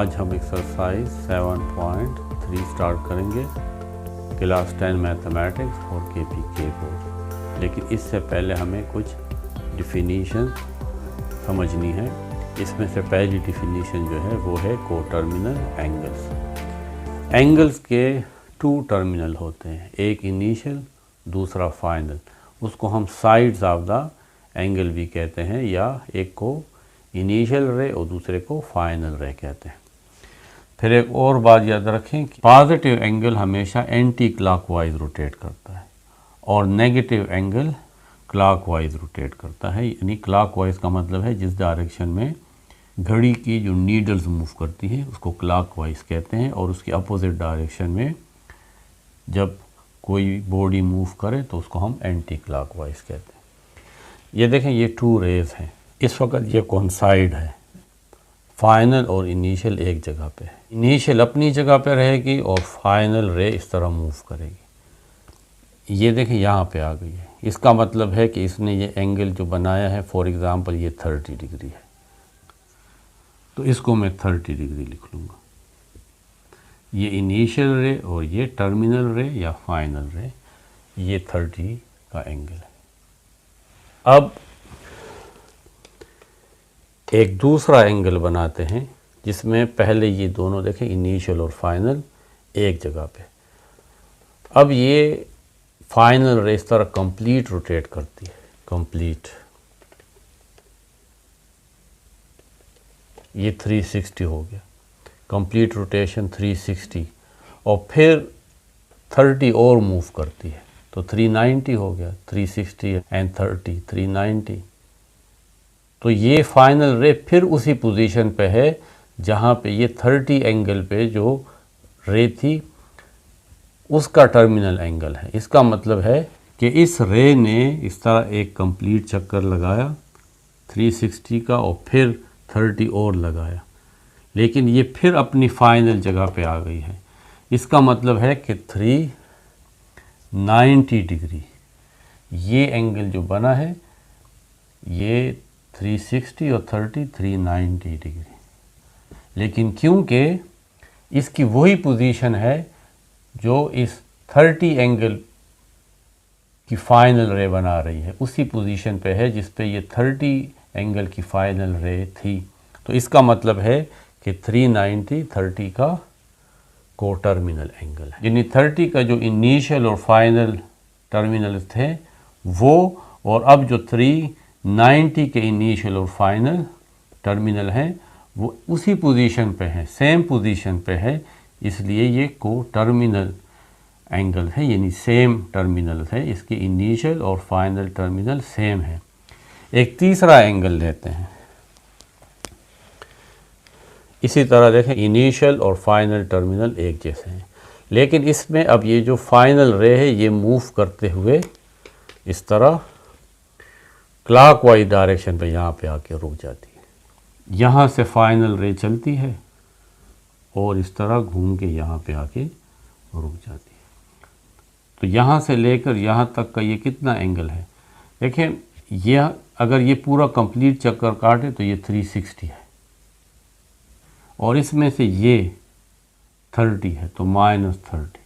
आज हम exercise 7.3 start करेंगे क्लास 10 मैथमेटिक्स और KPK बोर्ड। लेकिन इससे पहले हमें कुछ डिफिनीशन समझनी है। इसमें से पहली डिफिनीशन जो है वो है कोटर्मिनल एंगल्स। एंगल्स के 2 टर्मिनल होते हैं, एक इनिशियल दूसरा फाइनल। उसको हम साइड्स ऑफ द एंगल भी कहते हैं, या एक को इनिशियल रे और दूसरे को फाइनल रे कहते हैं। फिर एक और बात याद रखें कि पॉजिटिव एंगल हमेशा एंटी क्लॉकवाइज रोटेट करता है और नेगेटिव एंगल क्लॉकवाइज रोटेट करता है। यानी क्लॉकवाइज का मतलब है जिस डायरेक्शन में घड़ी की जो नीडल्स मूव करती है उसको क्लॉकवाइज कहते हैं, और उसके अपोजिट डायरेक्शन में जब कोई बॉडी मूव करे तो उसको हम एंटी क्लॉकवाइज कहते हैं। ये देखें, ये 2 रेज हैं। इस वक्त ये कोइंसाइड है, फाइनल और इनिशियल एक जगह पे है। इनिशियल अपनी जगह पे रहेगी और फाइनल रे इस तरह मूव करेगी। ये देखें यहाँ पे आ गई है। इसका मतलब है कि इसने ये एंगल जो बनाया है, फॉर एग्ज़ाम्पल ये 30 डिग्री है, तो इसको मैं 30 डिग्री लिख लूँगा। ये इनिशियल रे और ये टर्मिनल रे या फाइनल रे, ये 30 का एंगल है। अब एक दूसरा एंगल बनाते हैं जिसमें पहले ये दोनों देखें, इनिशियल और फाइनल एक जगह पे। अब ये फाइनल रे इस तरह कंप्लीट रोटेट करती है, कंप्लीट। ये 360 हो गया, कंप्लीट रोटेशन 360, और फिर 30 और मूव करती है तो 390 हो गया। 360 एंड 30 390। तो ये फाइनल रे फिर उसी पोजीशन पे है जहाँ पे ये 30 एंगल पे जो रे थी उसका टर्मिनल एंगल है। इसका मतलब है कि इस रे ने इस तरह एक कंप्लीट चक्कर लगाया 360 का और फिर 30 और लगाया, लेकिन ये फिर अपनी फाइनल जगह पे आ गई है। इसका मतलब है कि 390 डिग्री ये एंगल जो बना है, ये 360 और 30 390 डिग्री। लेकिन क्योंकि इसकी वही पोजीशन है जो इस 30 एंगल की फाइनल रे बना रही है, उसी पोजीशन पे है जिस पे ये 30 एंगल की फाइनल रे थी। तो इसका मतलब है कि 390 30 का कोटर्मिनल एंगल है। यानी 30 का जो इनिशियल और फाइनल टर्मिनल थे वो, और अब जो 390 के इनिशियल और फाइनल टर्मिनल हैं वो उसी पोजीशन पे है, सेम पोजीशन पे है, इसलिए ये कोटर्मिनल एंगल है। यानी सेम टर्मिनल है, इसके इनिशियल और फाइनल टर्मिनल सेम है। एक तीसरा एंगल लेते हैं। इसी तरह देखें, इनिशियल और फाइनल टर्मिनल एक जैसे हैं, लेकिन इसमें अब ये जो फाइनल रे है ये मूव करते हुए इस तरह क्लॉकवाइज डायरेक्शन पे यहाँ पे आके रुक जाती है। यहाँ से फाइनल रे चलती है और इस तरह घूम के यहाँ पे आके रुक जाती है। तो यहाँ से लेकर यहाँ तक का ये कितना एंगल है? देखें, यह अगर ये पूरा कंप्लीट चक्कर काटे तो ये 360 है, और इसमें से ये 30 है तो -30,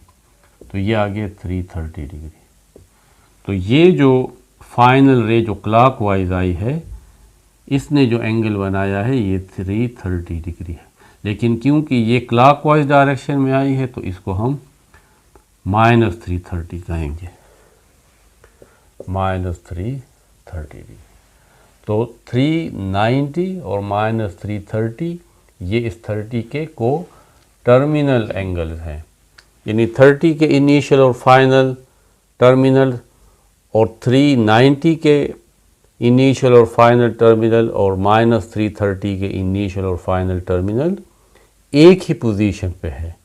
तो ये आ गया 330 डिग्री। तो ये जो फाइनल रे जो क्लॉकवाइज आई है, इसने जो एंगल बनाया है ये 330 डिग्री है। लेकिन क्योंकि ये क्लॉकवाइज डायरेक्शन में आई है तो इसको हम -330 कहेंगे, -330 डिग्री। तो 390 और -330 ये इस 30 के को टर्मिनल एंगल्स हैं। यानी 30 के इनिशियल और फाइनल टर्मिनल और 390 के इनिशियल और फाइनल टर्मिनल और -330 के इनिशियल और फाइनल टर्मिनल एक ही पोजीशन पे है,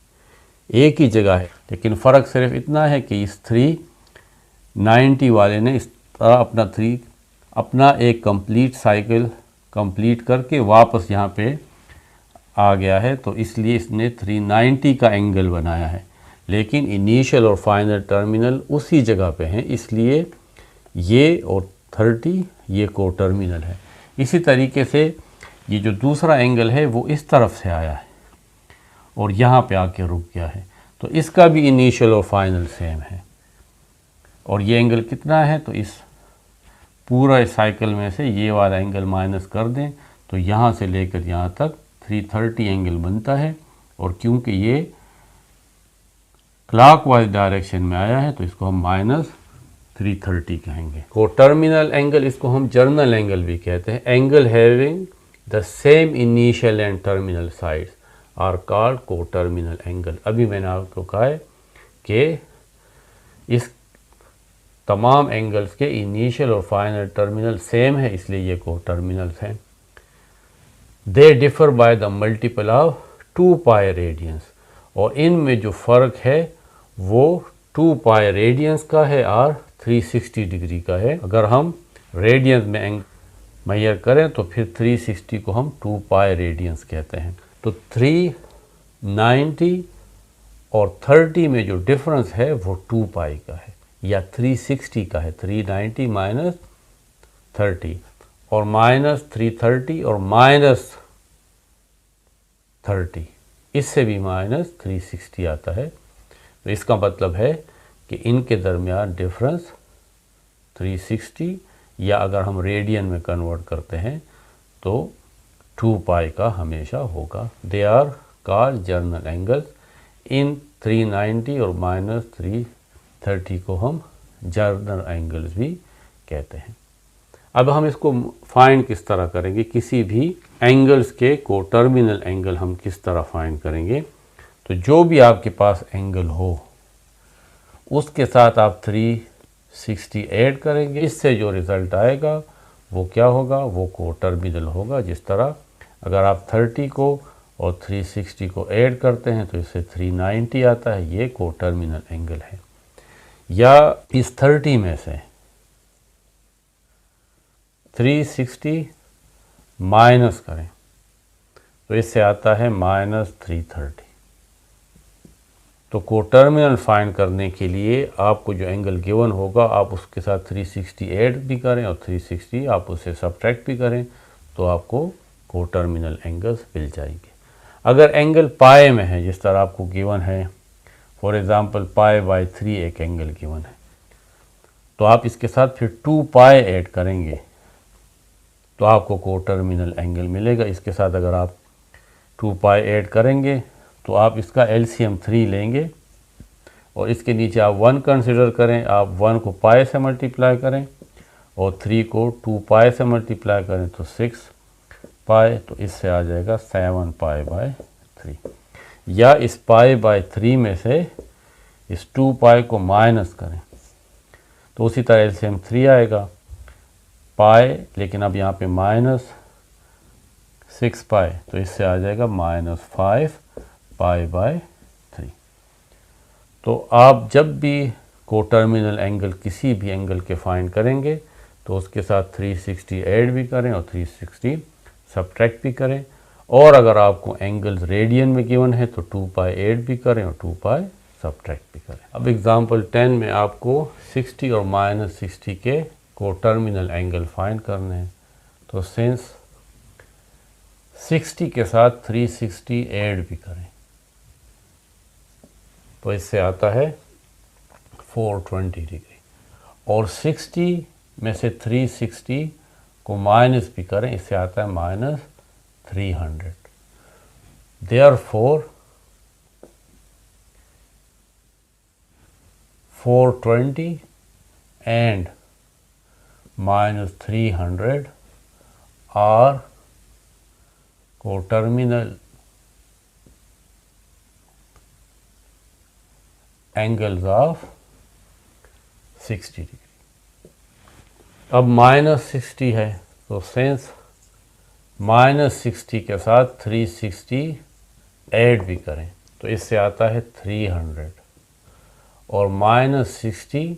एक ही जगह है। लेकिन फ़र्क सिर्फ इतना है कि इस 390 वाले ने इस तरह अपना एक कंप्लीट साइकिल कंप्लीट करके वापस यहाँ पे आ गया है, तो इसलिए इसने 390 का एंगल बनाया है। लेकिन इनिशियल और फाइनल टर्मिनल उसी जगह पे हैं, इसलिए ये और 30 ये कोटर्मिनल है। इसी तरीके से ये जो दूसरा एंगल है वो इस तरफ से आया है, और यहाँ पे आके रुक गया है, तो इसका भी इनिशियल और फाइनल सेम है। और ये एंगल कितना है, तो इस पूरा इस साइकिल में से ये वाला एंगल माइनस कर दें तो यहाँ से लेकर यहाँ तक 330 एंगल बनता है। और क्योंकि ये क्लॉकवाइज डायरेक्शन में आया है तो इसको हम -330 कहेंगे। को टर्मिनल एंगल, इसको हम जर्नल एंगल भी कहते हैं। Angle having the same initial and terminal sides are called coterminal angle. अभी मैंने आपको कहा है कि इस तमाम एंगल्स के इनिशियल और फाइनल टर्मिनल सेम है, इसलिए ये को टर्मिनल्स हैं। They differ by the multiple of 2 pi radiance, और इनमें जो फ़र्क है वो 2 पाई रेडियंस का है और 360 डिग्री का है। अगर हम रेडियंस में मेजर करें तो फिर 360 को हम 2 पाई रेडियंस कहते हैं। तो 390 और 30 में जो डिफरेंस है वो 2 पाई का है या 360 का है। 390 माइनस 30 और -330 और -30, इससे भी -360 आता है। तो इसका मतलब है कि इनके दरमियान डिफरेंस 360, या अगर हम रेडियन में कन्वर्ट करते हैं तो 2 पाई का हमेशा होगा। They are called general angles. इन 390 और -330 को हम जर्नल एंगल्स भी कहते हैं। अब हम इसको फाइंड किस तरह करेंगे, किसी भी एंगल्स के को टर्मिनल एंगल हम किस तरह फाइंड करेंगे। तो जो भी आपके पास एंगल हो उसके साथ आप 360 ऐड करेंगे, इससे जो रिज़ल्ट आएगा वो क्या होगा, वो को टर्मिनल होगा। जिस तरह अगर आप 30 को और 360 को ऐड करते हैं तो इससे 390 आता है, ये को टर्मिनल एंगल है। या इस 30 में से 360 माइनस करें तो इससे आता है -330। तो को टर्मिनल फाइंड करने के लिए आपको जो एंगल गिवन होगा आप उसके साथ 360 ऐड भी करें और 360 आप उससे सब्ट्रैक्ट भी करें तो आपको को टर्मिनल एंगल्स मिल जाएंगे। अगर एंगल पाए में है, जिस तरह आपको गिवन है, फॉर एग्ज़ाम्पल π/3 एक एंगल गिवन है, तो आप इसके साथ फिर 2 पाई ऐड करेंगे तो आपको को टर्मिनल एंगल मिलेगा। इसके साथ अगर आप 2 पाई ऐड करेंगे तो आप इसका LCM 3 लेंगे और इसके नीचे आप 1 कंसिडर करें। आप 1 को पाई से मल्टीप्लाई करें और 3 को 2 पाई से मल्टीप्लाई करें तो 6 पाई, तो इससे आ जाएगा 7 π/3। या इस π/3 में से इस 2 पाई को माइनस करें तो उसी तरह LCM 3 आएगा पाई, लेकिन अब यहाँ पे -6 पाई, तो इससे आ जाएगा -5 π/3। तो आप जब भी को टर्मिनल एंगल किसी भी एंगल के फाइंड करेंगे तो उसके साथ 360 ऐड भी करें और 360 सब्ट्रैक्ट भी करें। और अगर आपको एंगल्स रेडियन में गिवन है तो 2 पाई ऐड भी करें और 2 पाई सब्ट्रैक्ट भी करें। अब एग्जांपल 10 में आपको 60 और -60 के को टर्मिनल एंगल फाइंड करने हैं। तो सिंस 60 के साथ 360 ऐड भी करें तो इससे आता है 420 डिग्री, और 60 में से 360 को माइनस भी करें, इससे आता है -300। Therefore 420 and -300 are coterminal angles of 60 degree. अब -60 है तो सेंस -60 के साथ 360 ऐड भी करें तो इससे आता है 300, और -60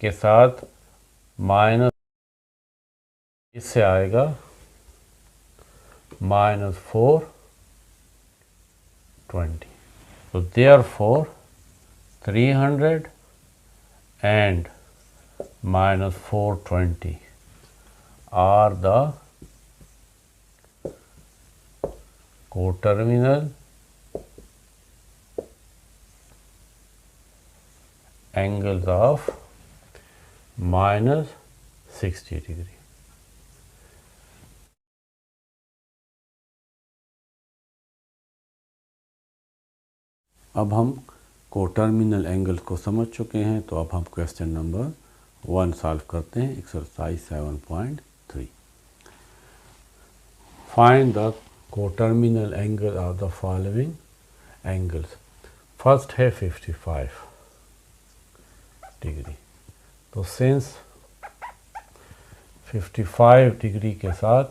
के साथ माइनस इससे आएगा -420। तो therefore 300 and -420 are the coterminal angles of -60 degree. अब हम कोटर्मिनल एंगल्स को समझ चुके हैं, तो अब हम क्वेश्चन नंबर 1 सॉल्व करते हैं, exercise 7.3. Find the coterminal angle of the following angles. First है 55 डिग्री. तो सिंस 55 डिग्री के साथ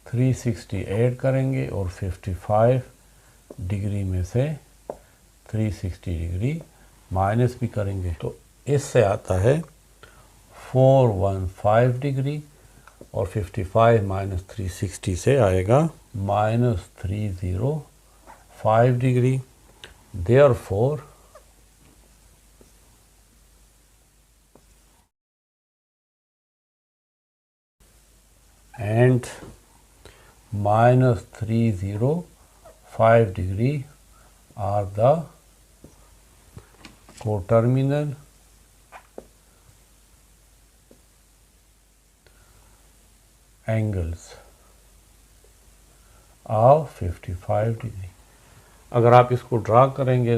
360 ऐड करेंगे और 55 डिग्री में से 360 डिग्री माइनस भी करेंगे, तो इससे आता है 415 डिग्री और 55 माइनस 360 से आएगा -305 degree. Therefore and -305 degree are the coterminal angles of 55 degree. अगर आप इसको ड्रा करेंगे,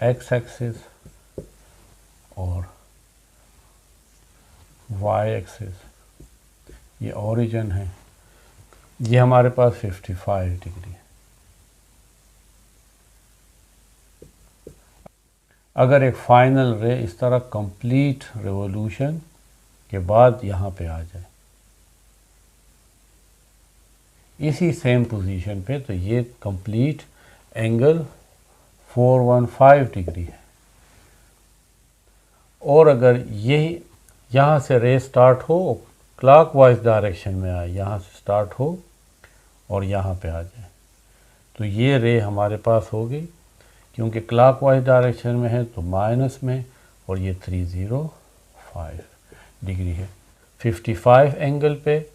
एक्स एक्सिस और वाई एक्सिस, ये ओरिजिन है, ये हमारे पास 55 डिग्री है. अगर एक फाइनल रे इस तरह कंप्लीट रिवॉल्यूशन के बाद यहाँ पे आ जाए इसी सेम पोजीशन पे, तो ये कंप्लीट एंगल 415 डिग्री है. और अगर यही यहाँ से रे स्टार्ट हो, क्लॉकवाइज डायरेक्शन में आए, यहाँ से स्टार्ट हो और यहाँ पे आ जाए, तो ये रे हमारे पास होगी. क्योंकि क्लॉकवाइज डायरेक्शन में है तो माइनस में, और ये 305 डिग्री है. 55 एंगल पे,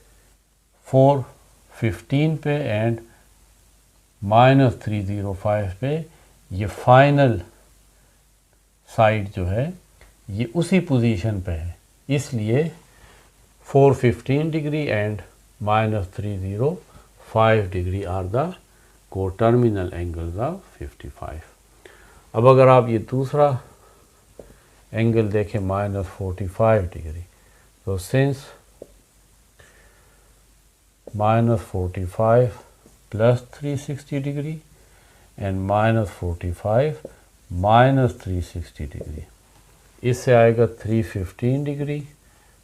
415 पे एंड -305 पे, ये फाइनल साइड जो है ये उसी पोजीशन पे है. इसलिए 415 degree and -305 degree are the coterminal angles of 55. अब अगर आप ये दूसरा एंगल देखें -45 डिग्री, तो since -45 plus 360 degree and -45 minus 360 degree, इससे आएगा 315 डिग्री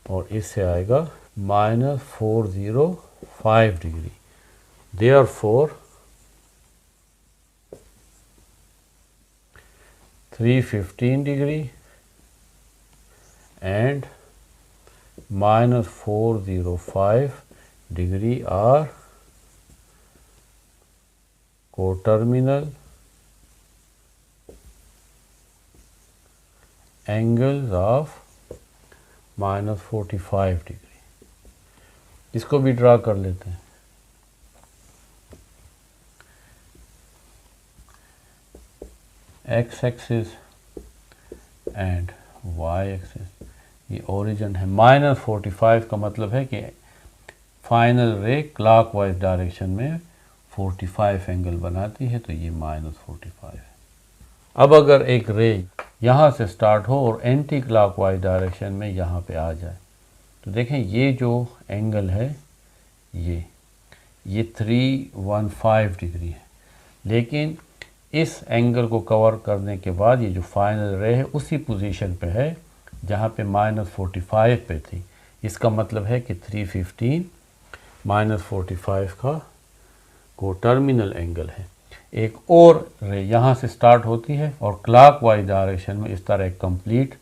और इससे आएगा -405 degree. Therefore 315 degree and -405 degree are coterminal angles of -45 degree. इसको भी ड्रा कर लेते हैं. X axis and Y axis, ये ओरिजिन है. -45 का मतलब है कि फाइनल रे क्लॉकवाइज डायरेक्शन में 45 एंगल बनाती है, तो ये -45 है. अब अगर एक रे यहाँ से स्टार्ट हो और एंटी क्लॉकवाइज डायरेक्शन में यहाँ पे आ जाए, तो देखें ये जो एंगल है ये 315 डिग्री है. लेकिन इस एंगल को कवर करने के बाद ये जो फाइनल रे है उसी पोजीशन पे है जहाँ पे -45 पे थी. इसका मतलब है कि 315 -45 का कोटर्मिनल एंगल है. एक और रे यहाँ से स्टार्ट होती है और क्लॉकवाइज डायरेक्शन में इस तरह एक कंप्लीट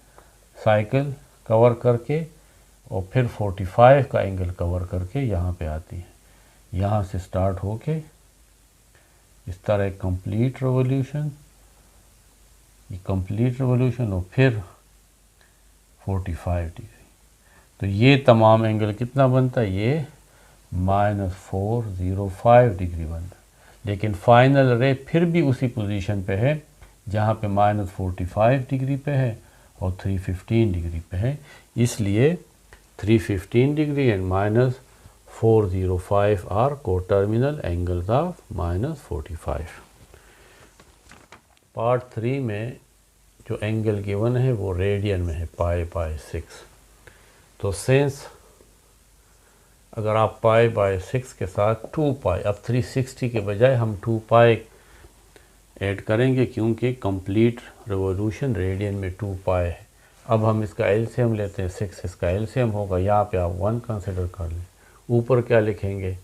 साइकिल कवर करके और फिर 45 का एंगल कवर करके यहाँ पे आती है. यहाँ से स्टार्ट होके इस तरह एक कंप्लीट रिवॉल्यूशन, ये कंप्लीट रिवॉल्यूशन और फिर 45 डिग्री. तो ये तमाम एंगल कितना बनता है? ये -405 डिग्री बनता है. लेकिन फाइनल रे फिर भी उसी पोजीशन पे है जहाँ पे -45 डिग्री पे है और 315 डिग्री पे है, इसलिए 315 degree and -405 are coterminal angles of -45। Part 3 में जो एंगल गिवन है वो रेडियन में है π/6। तो सिंस अगर आप π/6 के साथ 2π, अब 360 के बजाय हम 2π ऐड करेंगे क्योंकि कंप्लीट रिवोल्यूशन रेडियन में 2π है। अब हम इसका एलसीएम लेते हैं, 6 इसका एलसीएम होगा, यहाँ पे आप 1 कंसिडर कर लें। ऊपर क्या लिखेंगे,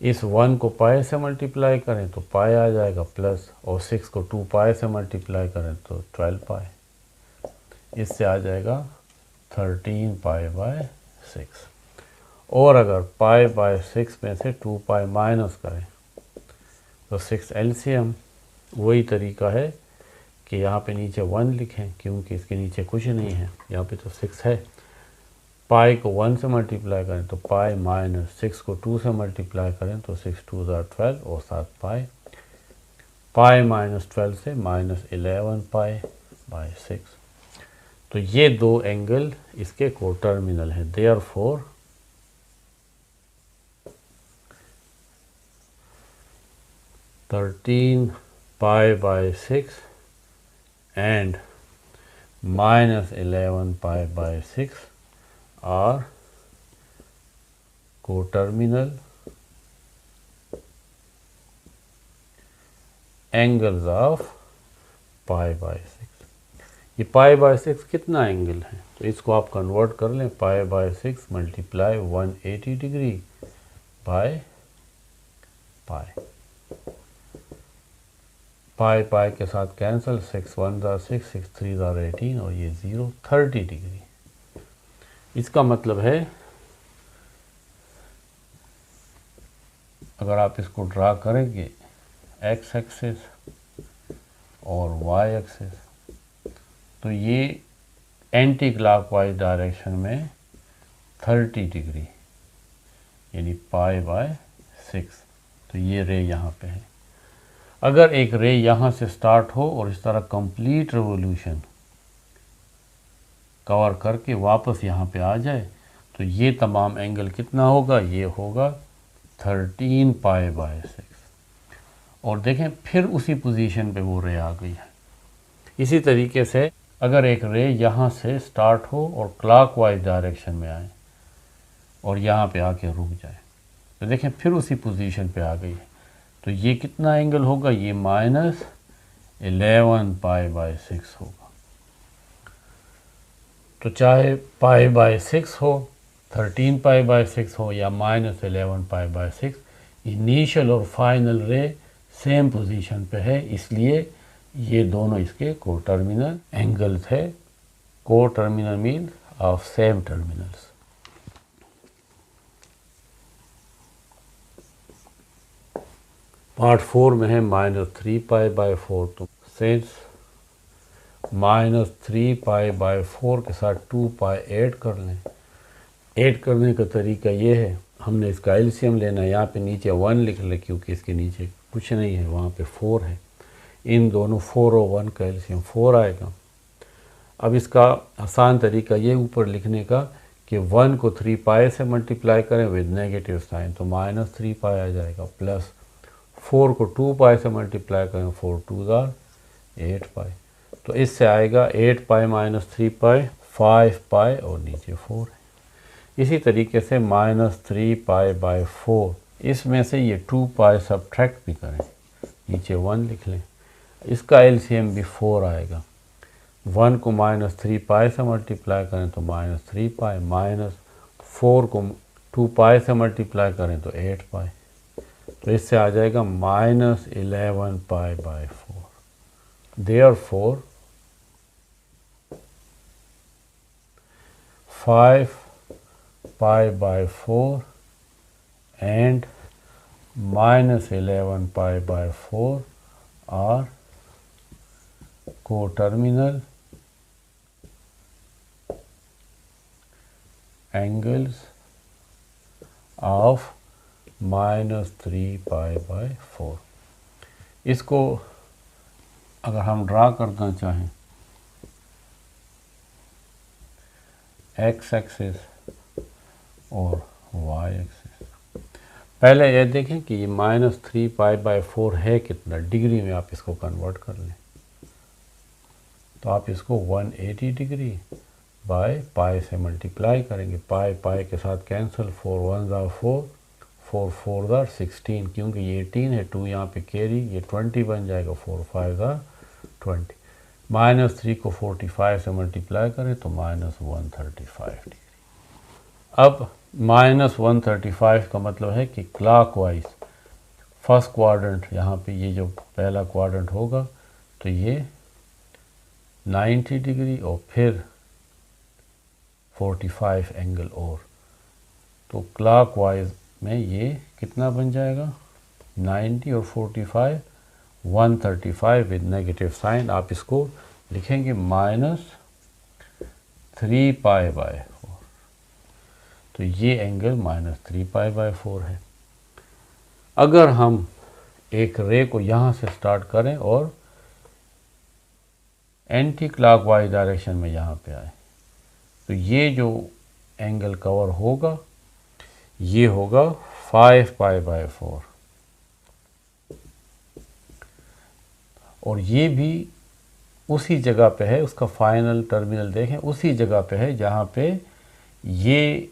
इस 1 को π से मल्टीप्लाई करें तो π आ जाएगा प्लस, और 6 को 2π से मल्टीप्लाई करें तो 12π, इससे आ जाएगा 13π/6। और अगर π/6 में से 2π माइनस करें तो 6 एलसीएम, वही तरीका है कि यहाँ पे नीचे 1 लिखें क्योंकि इसके नीचे कुछ नहीं है, यहाँ पे तो 6 है। पाई को 1 से मल्टीप्लाई करें तो पाई माइनस 6 को 2 से मल्टीप्लाई करें तो 6 2 12 और 7 पाई, पाई -12 से -11π/6। तो ये दो एंगल इसके कोटर्मिनल हैं। Therefore π/6 and -11π/6 are coterminal angles of π/6। ये π/6 कितना एंगल है, तो इसको आप कन्वर्ट कर लें, π/6 मल्टीप्लाई 180 डिग्री बाय पाई, पाई के साथ कैंसिल, 6 1 6, 6 3 18 और ये 0 30 डिग्री। इसका मतलब है अगर आप इसको ड्रा करेंगे एक्स एक्सिस और वाई एक्सिस, तो ये एंटी क्लॉकवाइज डायरेक्शन में 30 डिग्री यानी π/6। तो ये रे यहाँ पे है। अगर एक रे यहाँ से स्टार्ट हो और इस तरह कंप्लीट रिवोल्यूशन कवर करके वापस यहाँ पे आ जाए तो ये तमाम एंगल कितना होगा, ये होगा 13π/6। और देखें फिर उसी पोजीशन पे वो रे आ गई है। इसी तरीके से अगर एक रे यहाँ से स्टार्ट हो और क्लॉकवाइज डायरेक्शन में आए और यहाँ पे आके रुक जाए तो देखें फिर उसी पोजीशन पे आ गई है, तो ये कितना एंगल होगा, ये -11π/6 होगा। तो चाहे π/6 हो, 13π/6 हो या -11π/6, इनिशियल और फाइनल रे सेम पोजीशन पे है, इसलिए ये दोनों इसके कोटर्मिनल एंगल्स है। Coterminal means of same terminals. Part 4 में है -3π/4। तो सिंस -3π/4 के साथ 2π ऐड कर लें। ऐड करने का तरीका ये है, हमने इसका एलसीएम लेना है, यहाँ पे नीचे 1 लिख ले क्योंकि इसके नीचे कुछ नहीं है, वहाँ पे 4 है। इन दोनों 4 और 1 का एलसीएम 4 आएगा। अब इसका आसान तरीका ये ऊपर लिखने का कि 1 को 3π से मल्टीप्लाई करें विद नेगेटिव साइन तो -3π आ जाएगा, प्लस 4 को 2π से मल्टीप्लाई करें 4 2 8π, तो इससे आएगा 8π - 3π 5π और नीचे 4 है। इसी तरीके से -3π/4, इसमें से ये 2π सब्ट्रैक्ट भी करें, नीचे 1 लिख लें, इसका एलसीएम भी 4 आएगा। 1 को -3π से मल्टीप्लाई करें तो -3π, -4 को 2π से मल्टीप्लाई करें तो 8π, तो इससे आ जाएगा -11π/4। Therefore 5π/4 and -11π/4 are coterminal angles of -3π/4। इसको अगर हम ड्रा करना चाहें x एक्सिस और y एक्सिस, पहले ये देखें कि ये -3π/4 है कितना, डिग्री में आप इसको कन्वर्ट कर लें। तो आप इसको 180 डिग्री बाय पाई से मल्टीप्लाई करेंगे। पाई पाई के साथ कैंसिल, 4 1 4, 4 4 16, क्योंकि ये 18 है, 2 यहाँ पे कैरी, ये 20 बन जाएगा, 4 5 20। -3 को 45 से मल्टीप्लाई करें तो -135 डिग्री। अब -135 का मतलब है कि क्लॉकवाइज फर्स्ट क्वाड्रेंट, यहाँ पे ये जो पहला क्वाड्रेंट होगा तो ये 90 डिग्री और फिर 45 एंगल और, तो क्लॉकवाइज में ये कितना बन जाएगा, 90 और 45 135 विद नेगेटिव साइन। आप इसको लिखेंगे -3π/4, तो ये एंगल -3π/4 है। अगर हम एक रे को यहाँ से स्टार्ट करें और एंटी क्लॉकवाइज डायरेक्शन में यहाँ पे आए, तो ये जो एंगल कवर होगा ये होगा 5π/4, और ये भी उसी जगह पे है, उसका फाइनल टर्मिनल देखें उसी जगह पे है जहाँ पे ये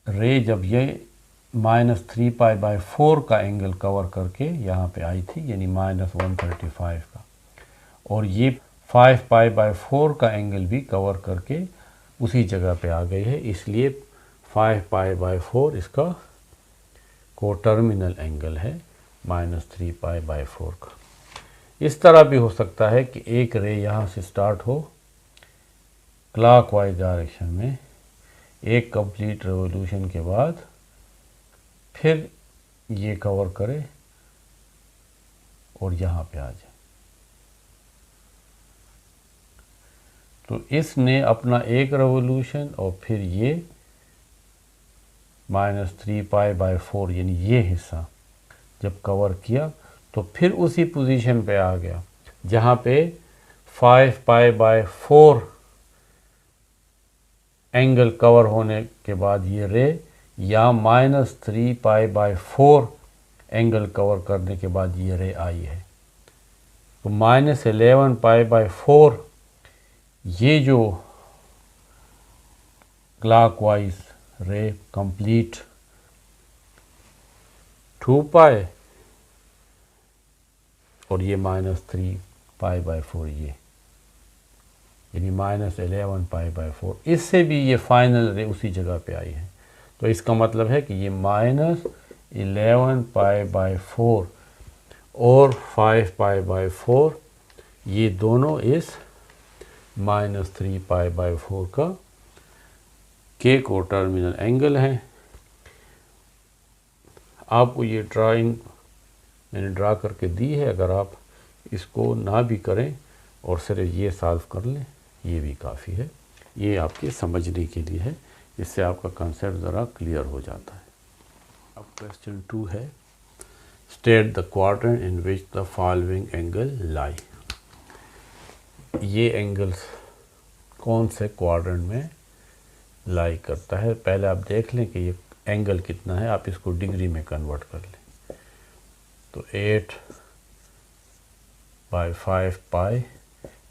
रे जब ये -3π/4 का एंगल कवर करके यहाँ पे आई थी, यानी -135 का, और ये 5π/4 का एंगल भी कवर करके उसी जगह पे आ गई है, इसलिए 5π/4 इसका कोटर्मिनल एंगल है -3π/4 का। इस तरह भी हो सकता है कि एक रे यहाँ से स्टार्ट हो क्लॉकवाइज डायरेक्शन में, एक कंप्लीट रेवोल्यूशन के बाद फिर ये कवर करे और यहाँ पे आ जाए। तो इसने अपना एक रेवोल्यूशन और फिर ये -3π/4 यानी ये हिस्सा जब कवर किया तो फिर उसी पोजीशन पे आ गया जहाँ पे 5π/4 एंगल कवर होने के बाद ये रे, या -3π/4 एंगल कवर करने के बाद ये रे आई है। तो -11π/4 ये जो क्लॉकवाइज रे कंप्लीट 2π और ये -3π/4 ये, यानी -11π/4, इससे भी ये फाइनल रे उसी जगह पे आई है। तो इसका मतलब है कि ये -11π/4 और 5π/4 ये दोनों इस -3π/4 का के कोटर्मिनल एंगल है। आपको ये ड्राइंग मैंने ड्रा करके दी है, अगर आप इसको ना भी करें और सिर्फ ये सॉल्व कर लें ये भी काफ़ी है। ये आपके समझने के लिए है, इससे आपका कंसेप्ट ज़रा क्लियर हो जाता है। अब क्वेश्चन 2 है, state the quadrant in which the following angle lie. ये एंगल्स कौन से क्वाड्रेंट में लाई करता है। पहले आप देख लें कि ये एंगल कितना है, आप इसको डिग्री में कन्वर्ट कर लें। तो 8/5π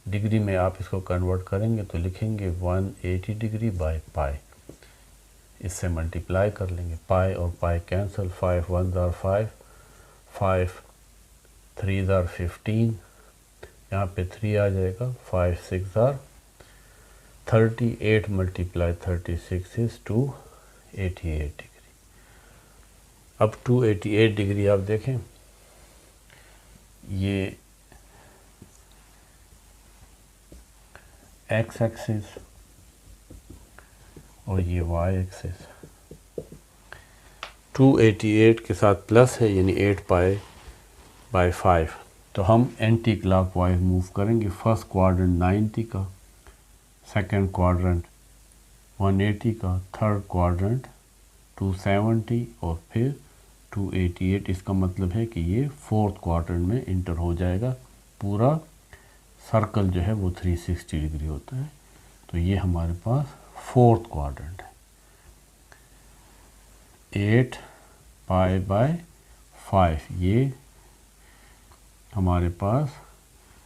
डिग्री में आप इसको कन्वर्ट करेंगे तो लिखेंगे 180 डिग्री बाय पाई, इससे मल्टीप्लाई कर लेंगे, पाई और पाई कैंसिल, 5 1 5, 5 3 15, यहाँ पे 3 आ जाएगा, 5 6 38 मल्टीप्लाई 36 इज 288 डिग्री। अब 288 डिग्री आप देखें, ये एक्स एक्सिस और ये वाई एक्सिस 288 के साथ प्लस है, यानी 8π/5। तो हम एंटी क्लॉकवाइज मूव करेंगे। फर्स्ट क्वाड्रेंट 90 का, सेकंड क्वाड्रेंट 180 का, थर्ड क्वाड्रेंट 270 और फिर 288। इसका मतलब है कि ये फोर्थ क्वाड्रेंट में इंटर हो जाएगा। पूरा सर्कल जो है वो 360 डिग्री होता है। तो ये हमारे पास फोर्थ क्वाड्रेंट है। 8 पाई बाय 5 ये हमारे पास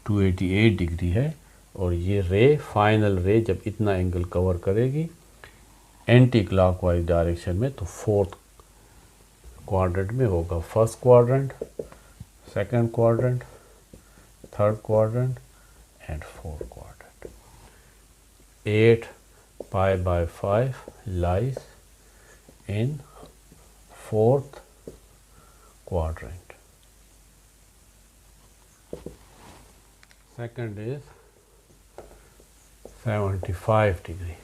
288 डिग्री है। और ये रे, फाइनल रे जब इतना एंगल कवर करेगी एंटी क्लॉकवाइज डायरेक्शन में, तो फोर्थ क्वाड्रेंट में होगा। First quadrant, second quadrant, third quadrant and fourth quadrant. 8 pi by 5 lies in fourth quadrant. Second is 75 degree.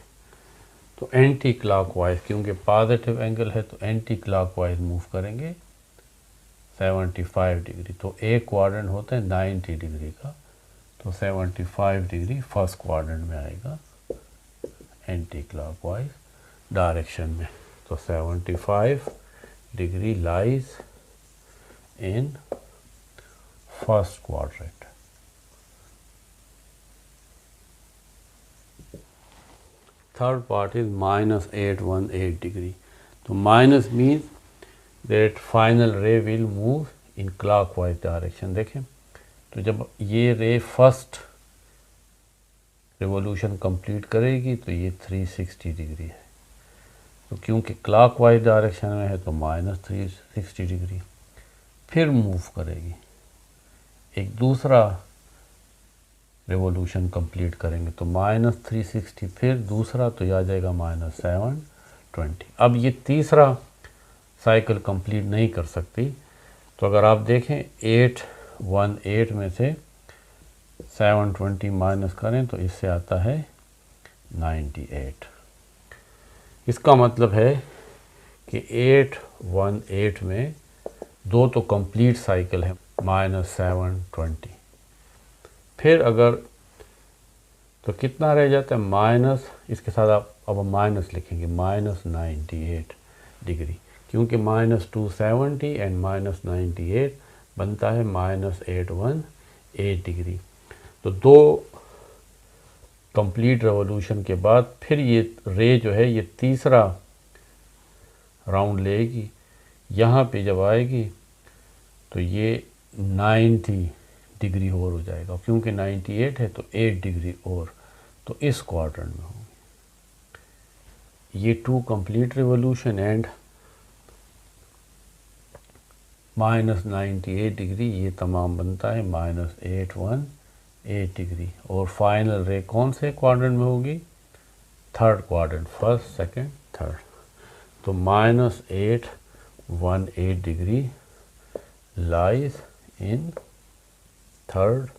तो एंटी क्लॉकवाइज, क्योंकि पॉजिटिव एंगल है तो एंटी क्लॉकवाइज मूव करेंगे 75 डिग्री। तो एक क्वाड्रेंट होता है 90 डिग्री का, तो 75 डिग्री फर्स्ट क्वाड्रेंट में आएगा एंटी क्लॉकवाइज डायरेक्शन में। तो 75 degree lies in first quadrant. Third part is -818 degree. तो minus means that final ray will move in clockwise direction. देखें, तो जब ये रे फर्स्ट रिवॉल्यूशन कंप्लीट करेगी तो ये 360 डिग्री है। तो क्योंकि क्लॉकवाइज डायरेक्शन में है तो -360 डिग्री। फिर मूव करेगी, एक दूसरा रिवॉल्यूशन कंप्लीट करेंगे तो -360, फिर दूसरा तो यह आ जाएगा -720। अब ये तीसरा साइकिल कंप्लीट नहीं कर सकती। तो अगर आप देखें 818 में से 720 माइनस करें तो इससे आता है 98। इसका मतलब है कि 818 में दो तो कंप्लीट साइकिल है -720। फिर अगर तो कितना रह जाता है माइनस, इसके साथ आप अब माइनस लिखेंगे -98 डिग्री, क्योंकि -270 एंड -98 बनता है -818 डिग्री। तो दो कंप्लीट रेवोल्यूशन के बाद फिर ये रे जो है ये तीसरा राउंड लेगी। यहाँ पे जब आएगी तो ये 90 डिग्री और हो जाएगा, क्योंकि 98 है तो 8 डिग्री और, तो इस क्वाड्रेंट में होगी। ये 2 कंप्लीट रिवॉल्यूशन एंड -98 डिग्री, ये तमाम बनता है -818 डिग्री। और फाइनल रे कौन से क्वाड्रेंट में होगी? Third quadrant, first, second, third. तो -818 degree lies in third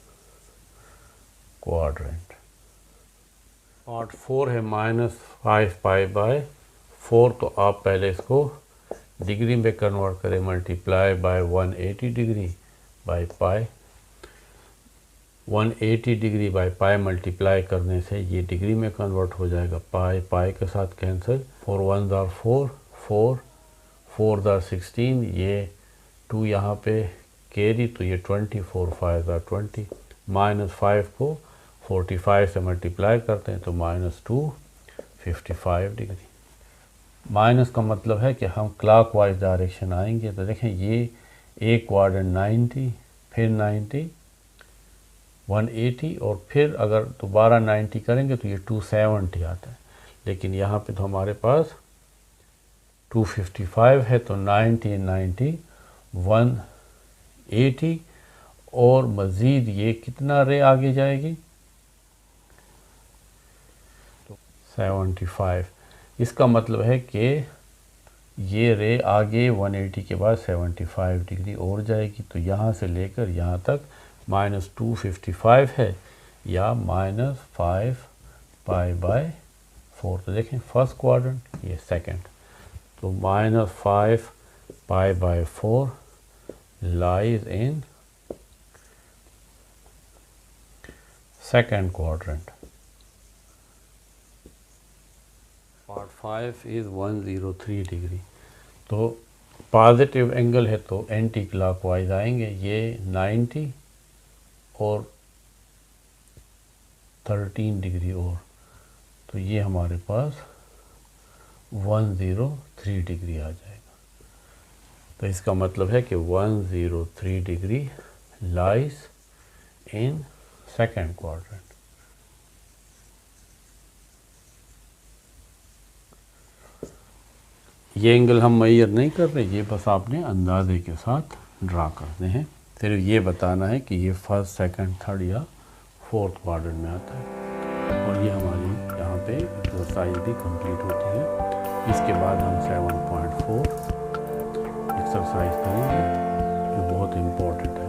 quadrant. Part 4 है -5π/4। तो आप पहले इसको डिग्री में कन्वर्ट करें, multiply by 180 degree by pi. 180 degree by pi multiply करने से ये डिग्री में कन्वर्ट हो जाएगा। पाई पाई के साथ कैंसिल, 4 1 are 4, 4 4 are 16, ये 2 यहाँ पे कैरी, तो ये 20, 4 5 are 20। -5 को 45 से मल्टीप्लाई करते हैं तो -255 डिग्री। माइनस का मतलब है कि हम क्लॉकवाइज डायरेक्शन आएंगे। तो देखें ये एक क्वाड्रेंट 90, फिर 90, 180 और फिर अगर दोबारा 90 करेंगे तो ये 270 आता है। लेकिन यहाँ पे तो हमारे पास 255 है, तो 90 90 180 और मज़ीद ये कितना रे आगे जाएगी? तो 75। इसका मतलब है कि ये रे आगे 180 के बाद 75 डिग्री और जाएगी। तो यहाँ से लेकर यहाँ तक -255 है या -5π/4। तो देखें फर्स्ट क्वाड्रेंट, ये सेकंड, तो -5π/4 lies in second quadrant. Part 5 is 103 degree. तो पॉजिटिव एंगल है तो एंटी क्लॉकवाइज आएंगे, ये 90 और 13 डिग्री और, तो ये हमारे पास 103 डिग्री आ जाएगा। तो इसका मतलब है कि 103 degree lies in second quadrant. ये एंगल हम मेजर नहीं कर रहे, ये बस आपने अंदाजे के साथ ड्रा करते हैं। सिर्फ ये बताना है कि ये फर्स्ट, सेकंड, थर्ड या फोर्थ क्वाड्रेंट में आता है। और ये हमारी यहाँ पे एक्सरसाइज भी कंप्लीट होती है। इसके बाद हम 7.4 एक्सरसाइज करेंगे जो बहुत इम्पोर्टेंट है।